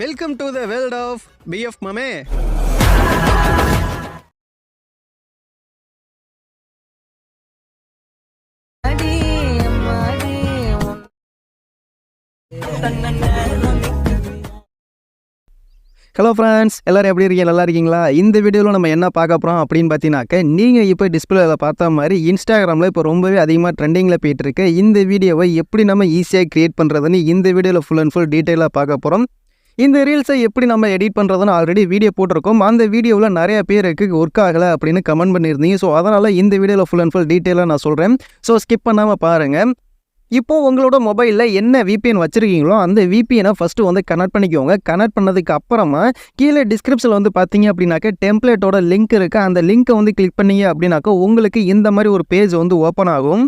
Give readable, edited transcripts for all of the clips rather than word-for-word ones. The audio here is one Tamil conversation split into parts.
Welcome to the world of BF Mame. Hello friends, எல்லோரும் எப்படி இருக்கீங்க? நல்லா இருக்கீங்களா? இந்த வீடியோவில் நம்ம என்ன பார்க்க போகிறோம் அப்படின்னு பார்த்தீங்கன்னாக்க, நீங்கள் இப்போ டிஸ்பிளேல பார்த்த மாதிரி இன்ஸ்டாகிராமில் இப்போ ரொம்பவே அதிகமாக ட்ரெண்டிங்கில் போயிட்டுருக்கு இந்த வீடியோவை எப்படி நம்ம ஈஸியாக க்ரியேட் பண்ணுறதுன்னு இந்த வீடியோவில் ஃபுல் அண்ட் ஃபுல் டீட்டெயிலாக பார்க்க போகிறோம். இந்த ரீல்ஸை எப்படி நம்ம எடிட் பண்ணுறதுன்னு ஆல்ரெடி வீடியோ போட்டிருக்கோம். அந்த வீடியோவில் நிறைய பேருக்கு ஒர்க் ஆகலை அப்படின்னு கமெண்ட் பண்ணியிருந்தீங்க. ஸோ அதனால் இந்த வீடியோவில் ஃபுல் அண்ட் ஃபுல் டீட்டெயிலாக நான் சொல்கிறேன். ஸோ ஸ்கிப் பண்ணாமல் பாருங்கள். இப்போது உங்களோட மொபைலில் என்ன விபிஎன் வச்சுருக்கீங்களோ அந்த விபிஎனை ஃபஸ்ட்டு வந்து கனெக்ட் பண்ணிக்கோங்க. கனெக்ட் பண்ணதுக்கு அப்புறமா கீழே டிஸ்கிரிப்ஷனில் வந்து பார்த்தீங்க அப்படின்னாக்க டெம்ப்ளேட்டோட லிங்க் இருக்குது. அந்த லிங்க்கை வந்து கிளிக் பண்ணிங்க அப்படின்னாக்கா உங்களுக்கு இந்த மாதிரி ஒரு பேஜ் வந்து ஓப்பன் ஆகும்.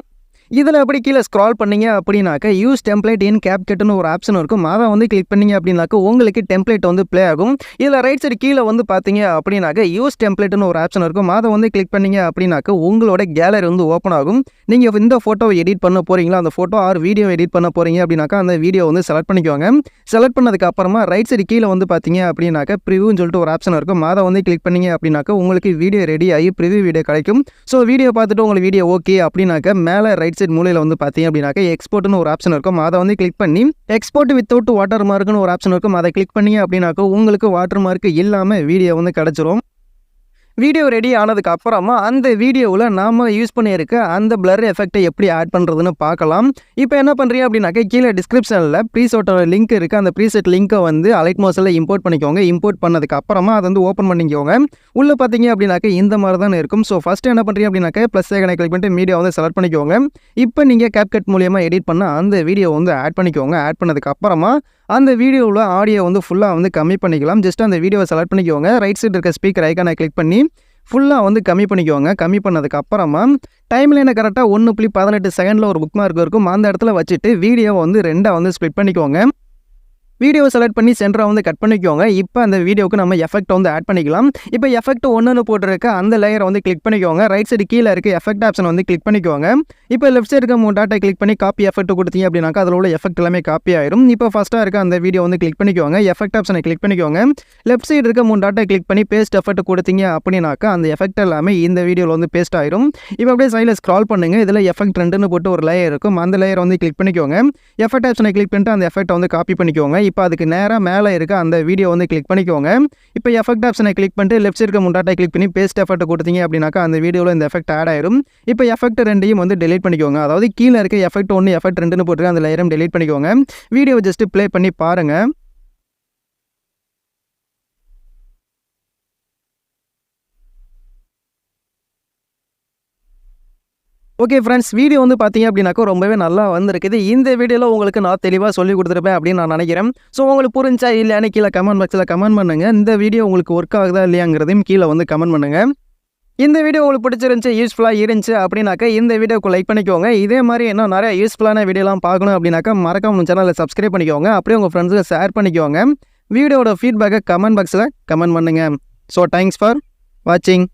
இதில் அப்படி கீழே ஸ்க்ரால் பண்ணிங்க அப்படின்னாக்க யூஸ் டெம்ப்ளேட் இன் கேப்கட்னு ஒரு ஆப்ஷன் இருக்கும். அதை வந்து கிளிக் பண்ணிங்க அப்படின்னாக்க உங்களுக்கு டெம்ப்ளேட் வந்து ப்ளே ஆகும். இதில் ரைட் சைடு கீழே வந்து பார்த்தீங்க அப்படின்னாக்க யூஸ் டெம்ப்ளேட்னு ஒரு ஆப்ஷன் இருக்கும். அதை வந்து கிளிக் பண்ணிங்க அப்படின்னாக்க உங்களோட கேலரி வந்து ஓப்பன் ஆகும். நீங்கள் இந்த ஃபோட்டோவை எடிட் பண்ண போகிறீங்களா, அந்த ஃபோட்டோ ஆர் வீடியோ எடிட் பண்ண போகிறீங்க அப்படின்னாக்கா அந்த வீடியோ வந்து செலக்ட் பண்ணிக்கோங்க. செலக்ட் பண்ணதுக்கு அப்புறமா ரைட் சைடு கீழே வந்து பார்த்தீங்க அப்படின்னாக்க ப்ரிவியூன்னு சொல்லிட்டு ஒரு ஆப்ஷன் இருக்கும். அதை வந்து கிளிக் பண்ணிங்க அப்படின்னாக்க உங்களுக்கு வீடியோ ரெடி ஆகி ப்ரிவியூ வீடியோ கிடைக்கும். ஸோ வீடியோ பார்த்துட்டு உங்களுக்கு வீடியோ ஓகே அப்படின்னாக்க மேலே ரைட் சைடு மூலையில் வந்து பார்த்தீங்க அப்படின்னாக்க எக்ஸ்போர்ட்னு ஒரு ஆப்ஷன் இருக்கும். அதை வந்து கிளிக் பண்ணி எக்ஸ்போர்ட் வித்தவுட் வாட்டர் மார்க்னு ஒரு ஆப்ஷன் இருக்கும். அதை கிளிக் பண்ணிங்க அப்படின்னாக்க உங்களுக்கு வாட்டர் மார்க் இல்லாமல் வீடியோ வந்து கிடச்சிரும். வீடியோ ரெடி ஆனதுக்கு அப்புறமா அந்த வீடியோவில் நாம் யூஸ் பண்ணியிருக்க அந்த பிளர் எஃபெக்டை எப்படி ஆட் பண்ணுறதுன்னு பார்க்கலாம். இப்போ என்ன பண்ணுறீங்க அப்படின்னாக்க கீழே டிஸ்கிரிப்ஷனில் ப்ரீசெட்டோட லிங்க் இருக்குது. அந்த ப்ரீசெட் லிங்க்கை வந்து அலைட்மோஷனில் இம்போர்ட் பண்ணிக்கோங்க. இம்போர்ட் பண்ணதுக்கு அப்புறமா அதை வந்து ஓப்பன் பண்ணிக்கோங்க. உள்ளே பார்த்தீங்க அப்படின்னாக்க இந்த மாதிரி தான் இருக்கும். ஸோ ஃபஸ்ட்டு என்ன பண்ணுறீங்க அப்படின்னாக்க ப்ளஸ் ஐக்கனை கிளிக் பண்ணிட்டு மீடியோ வந்து செலக்ட் பண்ணிக்கோங்க. இப்போ நீங்கள் கேப்கட் மூலியமாக எடிட் பண்ண அந்த வீடியோ வந்து ஆட் பண்ணிக்கோங்க. ஆட் பண்ணதுக்கு அப்புறமா அந்த வீடியோவில் ஆடியோ வந்து ஃபுல்லாக வந்து கம்மி பண்ணிக்கலாம். ஜஸ்ட் அந்த வீடியோவை செலக்ட் பண்ணிக்கோங்க. ரைட் சைடு இருக்க ஸ்பீக்கர் ஐக்கானை கிளிக் பண்ணி ஃபுல்லாக வந்து கம்மி பண்ணிக்கோங்க. கம்மி பண்ணதுக்கு அப்புறமா டைம் லைனை கரெக்டாக 1.18 செகண்டில் ஒரு புக் மார்க் இருக்கும். அந்த இடத்துல வச்சுட்டு வீடியோவை வந்து ரெண்டாக வந்து ஸ்ப்ளிட் பண்ணிக்கோங்க. வீடியோவை செலக்ட் பண்ணி சென்டராக வந்து கட் பண்ணிக்கோங்க. இப்போ அந்த வீடியோவுக்கு நம்ம எஃபெக்ட் வந்து ஆட் பண்ணிக்கலாம். இப்போ எஃபெக்ட் ஒன்றுன்னு போட்டிருக்க அந்த லேயரை வந்து கிளிக் பண்ணிக்கோங்க. ரைட் சைடு கீழே இருக்க எஃபெக்ட் ஆப்ஷன் வந்து கிளிக் பண்ணிக்கோங்க. இப்போ லெஃப்ட் சைடு இருக்க 3 டாட்டை கிளிக் பண்ணி காப்பி எஃபெக்ட் கொடுத்தீங்க அப்படின்னாக்கா அதில் உள்ள எஃபெக்ட் எல்லாமே காப்பி ஆயிரும். இப்போ ஃபஸ்ட்டாக இருக்க அந்த வீடியோ வந்து கிளிக் பண்ணிக்கோங்க. எஃபெக்ட் ஆப்ஷனை கிளிக் பண்ணிக்கோங்க. லெஃப்ட் சைடு இருக்க 3 டாட்டை கிளிக் பண்ணி பேஸ்ட் எஃபெக்ட் கொடுத்தீங்க அப்படின்னாக்கா அந்த எஃபெக்ட் எல்லாமே இந்த வீடியோவில் வந்து பேஸ்ட் ஆயிரும். இப்போ அப்படியே சைடில் ஸ்க்ரால் பண்ணுங்க. இதில் எஃபெக்ட் 2ன்னு போட்டு ஒரு லேயர் இருக்கும். அந்த லேயரை வந்து கிளிக் பண்ணிக்கோங்க. எஃபெக்ட் ஆப்ஷனை கிளிக் பண்ணிட்டு அந்த எஃபெக்ட்டை வந்து காப்பி பண்ணிக்கோங்க. இப்போ அதுக்கு நேராக மேலே இருக்க அந்த வீடியோ வந்து கிளிக் பண்ணிக்கோங்க. இப்போ எஃபெக்ட் ஆப்ஷனை கிளிக் பண்ணிட்டு லெஃப்ட் சைடு இருக்க 3 டாட்டை கிளிக் பண்ணி பேஸ்ட் எஃபெக்ட் கொடுத்தீங்க அப்படின்னாக்கா அந்த வீடியோவில் இந்த எஃபெக்ட் ஆட் ஆயிரும். இப்போ எஃபெக்ட் 2யும் வந்து டெலீட் பண்ணிக்கோங்க. அதாவது கீழே இருக்க எஃபெக்ட் 1 எஃபெக்ட் 2ன்னு போட்டு அந்த லேயரும் டெலீட் பண்ணிக்கோங்க. வீடியோவை ஜஸ்ட் ப்ளே பண்ணி பாருங்க. ஓகே ஃப்ரெண்ட்ஸ், வீடியோ வந்து பார்த்தீங்க அப்படின்னாக்கா ரொம்பவே நல்லா வந்திருக்குது. இந்த வீடியோவில் உங்களுக்கு நான் தெளிவாக சொல்லி கொடுத்துருப்பேன் அப்படின்னு நான் நினைக்கிறேன். ஸோ உங்களுக்கு புரிஞ்சா இல்லையானு கீழே கமெண்ட் பாக்ஸில் கமெண்ட் பண்ணுங்கள். இந்த வீடியோ உங்களுக்கு ஒர்க் ஆகுதா இல்லையாங்கிறதையும் கீழே வந்து கமெண்ட் பண்ணுங்கள். இந்த வீடியோ உங்களுக்கு பிடிச்சிருந்துச்சு, யூஸ்ஃபுல்லாக இருந்துச்சு அப்படின்னாக்கா இந்த வீடியோக்கு லைக் பண்ணிக்கோங்க. இதே மாதிரி இன்னும் நிறைய யூஸ்ஃபுல்லான வீடியோலாம் பார்க்கணும் அப்படின்னாக்கா மறக்காம நம்ம சேனலை சப்ஸ்கிரைப் பண்ணிக்கோங்க. அப்படியே உங்கள் ஃப்ரெண்ட்ஸுக்கு ஷேர் பண்ணிக்கோங்க. வீடியோட ஃபீட்பேக்கை கமெண்ட் பாக்ஸில் கமெண்ட் பண்ணுங்கள். ஸோ தேங்க்ஸ் ஃபார் வாட்சிங்.